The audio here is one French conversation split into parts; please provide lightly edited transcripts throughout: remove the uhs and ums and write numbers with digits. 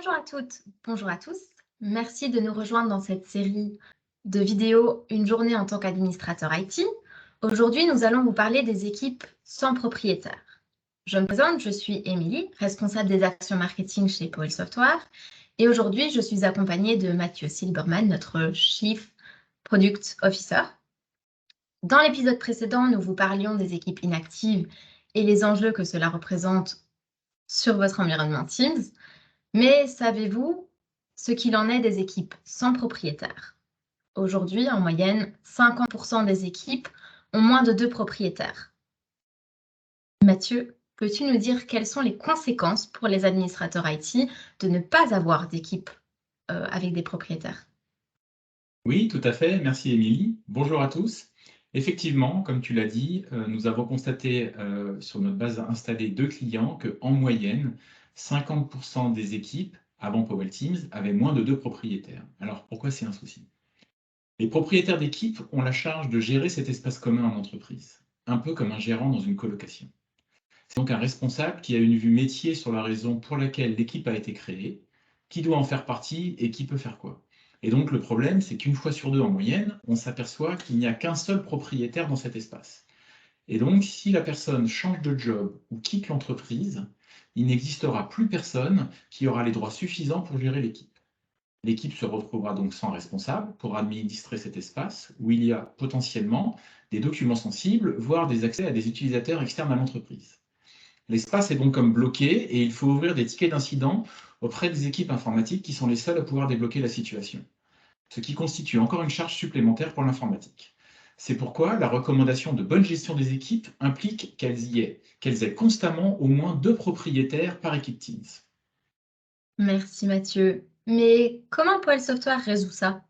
Bonjour à toutes, bonjour à tous. Merci de nous rejoindre dans cette série de vidéos Une journée en tant qu'administrateur IT. Aujourd'hui, nous allons vous parler des équipes sans propriétaire. Je me présente, je suis Émilie, responsable des actions marketing chez Powell Software. Et aujourd'hui, je suis accompagnée de Mathieu Silberman, notre Chief Product Officer. Dans l'épisode précédent, nous vous parlions des équipes inactives et les enjeux que cela représente sur votre environnement Teams. Mais savez-vous ce qu'il en est des équipes sans propriétaire? Aujourd'hui, en moyenne, 50% des équipes ont moins de 2 propriétaires. Mathieu, peux-tu nous dire quelles sont les conséquences pour les administrateurs IT de ne pas avoir d'équipe avec des propriétaires? Oui, tout à fait. Merci, Émilie. Bonjour à tous. Effectivement, comme tu l'as dit, nous avons constaté sur notre base installée de clients qu'en moyenne, 50% des équipes avant Powell Teams avaient moins de 2 propriétaires. Alors, pourquoi c'est un souci? Les propriétaires d'équipes ont la charge de gérer cet espace commun en entreprise, un peu comme un gérant dans une colocation. C'est donc un responsable qui a une vue métier sur la raison pour laquelle l'équipe a été créée, qui doit en faire partie et qui peut faire quoi. Et donc le problème, c'est qu'une fois sur deux en moyenne, on s'aperçoit qu'il n'y a qu'un seul propriétaire dans cet espace. Et donc si la personne change de job ou quitte l'entreprise, il n'existera plus personne qui aura les droits suffisants pour gérer l'équipe. L'équipe se retrouvera donc sans responsable pour administrer cet espace où il y a potentiellement des documents sensibles, voire des accès à des utilisateurs externes à l'entreprise. L'espace est donc comme bloqué et il faut ouvrir des tickets d'incident auprès des équipes informatiques qui sont les seules à pouvoir débloquer la situation, ce qui constitue encore une charge supplémentaire pour l'informatique. C'est pourquoi la recommandation de bonne gestion des équipes implique qu'elles aient constamment au moins 2 propriétaires par équipe Teams. Merci Mathieu. Mais comment Powell Software résout ça?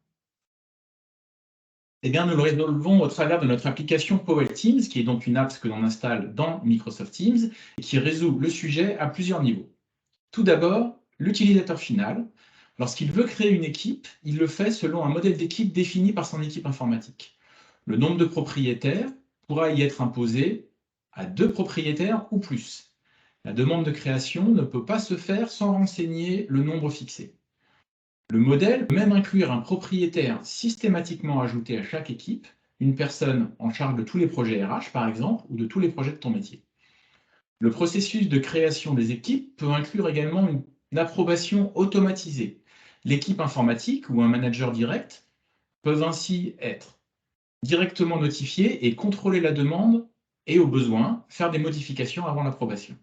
Eh bien, nous le résolvons au travers de notre application Powell Teams, qui est donc une app que l'on installe dans Microsoft Teams et qui résout le sujet à plusieurs niveaux. Tout d'abord, l'utilisateur final, lorsqu'il veut créer une équipe, il le fait selon un modèle d'équipe défini par son équipe informatique. Le nombre de propriétaires pourra y être imposé à 2 propriétaires ou plus. La demande de création ne peut pas se faire sans renseigner le nombre fixé. Le modèle peut même inclure un propriétaire systématiquement ajouté à chaque équipe, une personne en charge de tous les projets RH par exemple, ou de tous les projets de ton métier. Le processus de création des équipes peut inclure également une approbation automatisée. L'équipe informatique ou un manager direct peuvent ainsi être directement notifiés et contrôler la demande et, au besoin, faire des modifications avant l'approbation.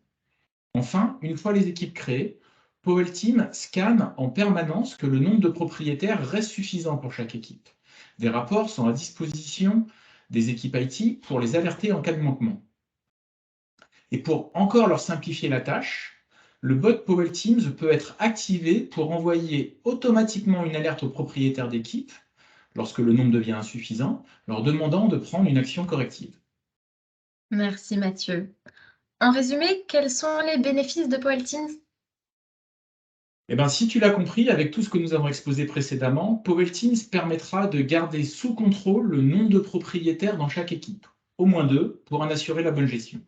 Enfin, une fois les équipes créées, Powell Team scanne en permanence que le nombre de propriétaires reste suffisant pour chaque équipe. Des rapports sont à disposition des équipes IT pour les alerter en cas de manquement. Et pour encore leur simplifier la tâche, le bot Powell Teams peut être activé pour envoyer automatiquement une alerte aux propriétaires d'équipe lorsque le nombre devient insuffisant, leur demandant de prendre une action corrective. Merci Mathieu. En résumé, quels sont les bénéfices de Powell Teams? Eh bien, si tu l'as compris, avec tout ce que nous avons exposé précédemment, Powell Teams permettra de garder sous contrôle le nombre de propriétaires dans chaque équipe, au moins 2, pour en assurer la bonne gestion.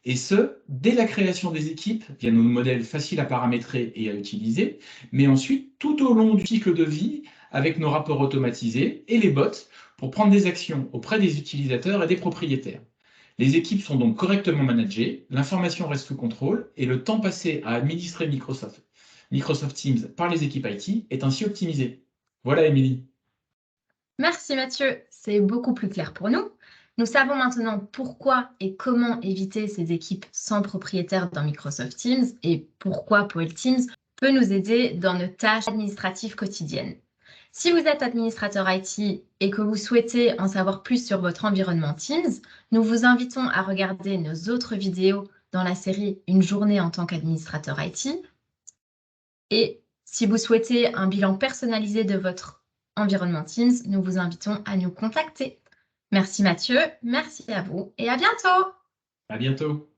Et ce, dès la création des équipes, via nos modèles faciles à paramétrer et à utiliser, mais ensuite tout au long du cycle de vie, avec nos rapports automatisés et les bots, pour prendre des actions auprès des utilisateurs et des propriétaires. Les équipes sont donc correctement managées, l'information reste sous contrôle et le temps passé à administrer Microsoft Teams par les équipes IT est ainsi optimisé. Voilà, Émilie. Merci Mathieu, c'est beaucoup plus clair pour nous. Nous savons maintenant pourquoi et comment éviter ces équipes sans propriétaire dans Microsoft Teams et pourquoi Powell Teams peut nous aider dans nos tâches administratives quotidiennes. Si vous êtes administrateur IT et que vous souhaitez en savoir plus sur votre environnement Teams, nous vous invitons à regarder nos autres vidéos dans la série Une journée en tant qu'administrateur IT. Et si vous souhaitez un bilan personnalisé de votre environnement Teams, nous vous invitons à nous contacter. Merci Mathieu, merci à vous et à bientôt! À bientôt.